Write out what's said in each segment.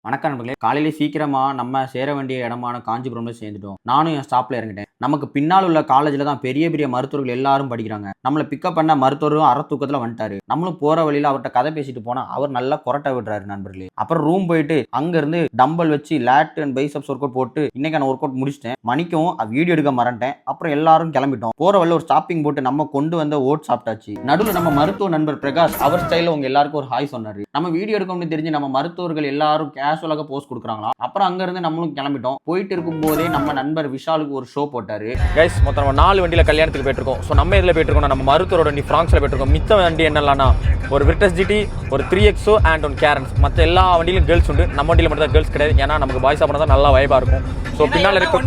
வணக்கம் நண்பர்களே. காலையில சீக்கிரமா நம்ம சேர வேண்டிய இடமான காஞ்சிபுரம்ல சேர்ந்துட்டோம். நானும் என் ஸ்டாப்ல இறங்கிட்டேன். நமக்கு பின்னால் உள்ள காலேஜ்ல தான் பெரிய பெரிய மருத்துவர்கள் எல்லாரும் படிக்கிறாங்க. நம்மளை பிக்கப் பண்ண மருத்துவரும் அரை தூக்கத்துல வந்துட்டாரு. நம்மளும் போற வழியில அவர்கிட்ட கதை பேசிட்டு போனா அவர் நல்லா கொரட்டை விடுறாரு நண்பர்களே. அப்புறம் ரூம் போயிட்டு அங்க இருந்து டம்பல் வச்சு late and biceps work out போட்டு இன்னைக்கான ஒர்க் அவுட் முடிச்சிட்டேன். மணிக்கும் வீடியோ எடுக்க மறந்துட்டேன். அப்புறம் எல்லாரும் கிளம்பிட்டோம். போற வழியில ஒரு ஸ்டாப்பிங் போட்டு நம்ம கொண்டு வந்த ஓட் சாப்பிட்டாச்சு. நடுவில் நம்ம மருத்துவ நண்பர் பிரகாஷ் அவர் ஸ்டைல உங்க எல்லாருக்கும் ஒரு ஹாய் சொன்னாரு. நம்ம வீடியோ எடுக்கணும்னு தெரிஞ்சு நம்ம மருத்துவர்கள் எல்லாரும் கேஷுவலாக போஸ்ட் கொடுக்குறாங்களா. அப்புறம் அங்க இருந்து நம்மளும் கிளம்பிட்டோம். போயிட்டு இருக்கும் போதே நம்ம நண்பர் விஷாலுக்கு ஒரு ஷோ போட்டாரு. கைஸ் மொத்தம் நம்ம 4 வண்டியில கல்யாணத்துக்கு போயிட்டுருக்கோம். ஸோ நம்ம இதில் போயிட்டுருக்கோம், நம்ம மருத்துவரோட வண்டி ஃப்ரான்ஸில் போயிட்டுருக்கோம். மித்த வண்டி என்னெல்லாம்னா ஒரு விர்டஸ் ஜிடி, ஒரு 3XO அண்ட் ஒன் கேரன்ஸ். மற்ற எல்லா வண்டியிலும் கேர்ள்ஸ் உண்டு. நம்ம வண்டியில் மட்டும் தான் கேர்ள்ஸ் கிடையாது. ஏன்னா நமக்கு பாய்ஸ் சாப்பிட்றதா தான் நல்லா வைபாக இருக்கும். ஸோ பின்னால் இருக்கும்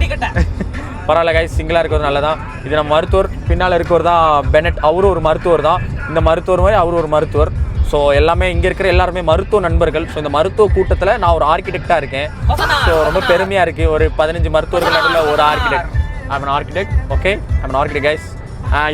பரவாயில்ல கைஸ், சிங்கிளாக இருக்கிறது நல்லதான். இது நம்ம மருத்துவர். பின்னால் இருக்கிறவர் தான் பெனட், அவரும் ஒரு மருத்துவர் தான். இந்த மருத்துவர் மாதிரி அவரும் ஒரு மருத்துவர். ஸோ எல்லாமே இங்கே இருக்கிற எல்லாருமே மருத்துவ நண்பர்கள். ஸோ இந்த மருத்துவ கூட்டத்தில் நான் ஒரு ஆர்கிடெக்டாக இருக்கேன். ஸோ ரொம்ப பெருமையாக இருக்குது. ஒரு 15 மருத்துவர்கள் நடுவில் ஒரு architect. I'm an architect. Okay, I'm an architect guys.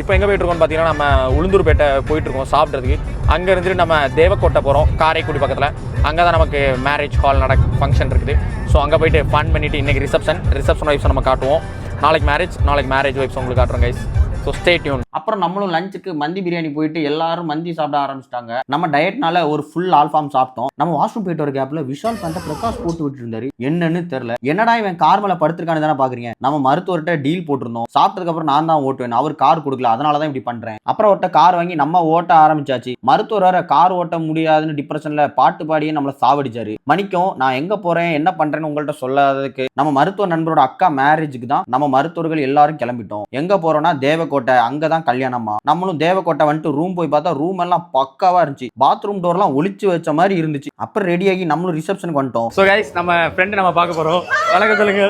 இப்போ எங்கே போயிட்டுருக்கோம்னு பார்த்தீங்கன்னா நம்ம உளுந்தூர்பேட்டை போயிட்டுருக்கோம் சாப்பிட்றதுக்கு. அங்கே இருந்துட்டு நம்ம தேவக்கோட்டை போகிறோம், காரைக்குடி பக்கத்தில். அங்கே தான் நமக்கு மேரேஜ் ஹால் ஃபங்க்ஷன் இருக்குது. ஸோ அங்கே போயிட்டு ஃபன் பண்ணிவிட்டு இன்றைக்கி ரிசப்ஷன் வைப்ஸ் நம்ம காட்டுவோம். நாளைக்கு மேரேஜ் வைப்ஸ் உங்களுக்கு காட்டுறோம் கைஸ். So stay tune. அப்புறம் நம்மளும் லஞ்சுக்கு மந்தி பிரியாணி போயிட்டு எல்லாரும் மந்தி சாப்பிட ஆரம்பிச்சிட்டாங்க. நம்ம டயட்னால ஒரு ஃபுல் ஆல்ஃபார்ம் சாப்பிட்டோம். நம்ம வாஷ்ரூம் போயிட்டு ஒரு கேப்ல விஷால் பண்ண பிரகாஷ் போட்டு விட்டு இருந்தாரு. என்னன்னு தெரியல. என்னடா இவன் கார் மேல படுத்திருக்கானு தானே பாக்குறீங்க. நம்ம மருத்துவர்கிட்ட டீல் போட்டிருந்தோம். சாப்பிட்டதுக்கு அப்புறம் நான் தான் ஓட்டுவேன், அவர் கார் கொடுக்கல, அதனாலதான் இப்படி பண்றேன். அப்புறம் ஒருத்த கார் வாங்கி நம்ம ஓட்ட ஆரம்பிச்சாச்சு. மருத்துவர் வேற கார் ஓட்ட முடியாதுன்னு டிப்ரெஷன்ல பாட்டு பாடியே நம்மள சாவடிச்சாரு. மணிக்கும் நான் எங்க போறேன் என்ன பண்றேன்னு உங்கள்கிட்ட சொல்லாததுக்கு நம்ம மருத்துவ நண்பரோட அக்கா மேரேஜுக்கு தான் நம்ம மருத்துவர்கள் எல்லாரும் கிளம்பிட்டோம். எங்க போறோம்னா தேவக்கோட்டை. அங்கதான் கல்யாணமா. நம்மளும் தேவக்கோட்டை வந்துட்டு ரூம் போய் பார்த்தா ரூம் எல்லாம் பக்காவா இருந்துச்சு. பாத்ரூம் டோர் எல்லாம் ஒளிச்சு வச்ச மாதிரி இருந்துச்சு. அப்புறம் ரெடியாகி நம்மளும் ரிசப்ஷனுக்கு வந்துட்டோம். ஸோ கைஸ் நம்ம ஃப்ரெண்டு நம்ம பார்க்க போறோம். வணக்கம் சொல்லுங்க.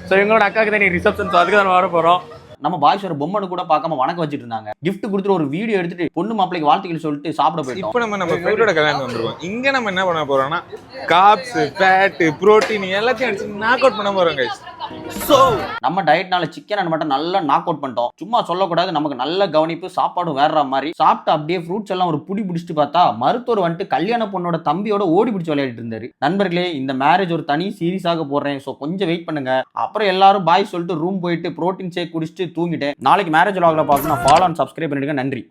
ஸோ எங்களோட அக்காக்கு தான் நீ ரிசப்ஷன். ஸோ அதுக்கு தான் நம்ம வர போறோம். நம்ம பாய்ஸ் ஒரு பொம்மனு கூட பார்க்காம வணக்கம் வச்சிட்டு இருந்தாங்க. கிஃப்ட் கொடுத்துட்டு ஒரு வீடியோ எடுத்துட்டு பொண்ணு மாப்பிளைக்கு வாழ்த்துக்கள் சொல்லிட்டு சாப்பிட போயிட்டோம். இப்போ நம்ம ஃப்ரெண்டோட கல்யாணம் வந்துருவோம். இங்க நம்ம என்ன பண்ண போறோம்னா கார்ப்ஸ், ஃபேட், புரோட்டீன் எல்லாத்தையும் அடிச்சு நாக் அவுட் பண்ண போறோம் கைஸ். சோ நம்ம டயட்னால சிக்கன் மட்டும் நல்லா நாக் அவுட் பண்ணிட்டோம். சும்மா சொல்லக்கூடாது, நமக்கு நல்ல கவனிப்பு, சாப்பாடும் வேற மாதிரி சாப்பிட்டு அப்படியே ஃப்ரூட்ஸ் எல்லாம் ஒரு புடி பிடிச்சிட்டு பார்த்தா மருத்துவர் வந்துட்டு கல்யாண பொண்ணோட தம்பியோட ஓடி பிடிச்சி விளையாடிட்டு இருந்தாரு. நண்பர்களே, இந்த மேரேஜ் ஒரு தனி சீரியஸாக போடுறேன். ஸோ கொஞ்சம் வெயிட் பண்ணுங்க. அப்புறம் எல்லாரும் பாய் சொல்லிட்டு ரூம் போயிட்டு புரோட்டீன் ஷேக் குடிச்சிட்டு தூங்கிட்டேன். நாளைக்கு மேரேஜ் வ்ளாக்ல பார்க்கணும். ஃபாலோ அண்ட் சப்ஸ்கிரைப் பண்ணிடுங்க. நன்றி.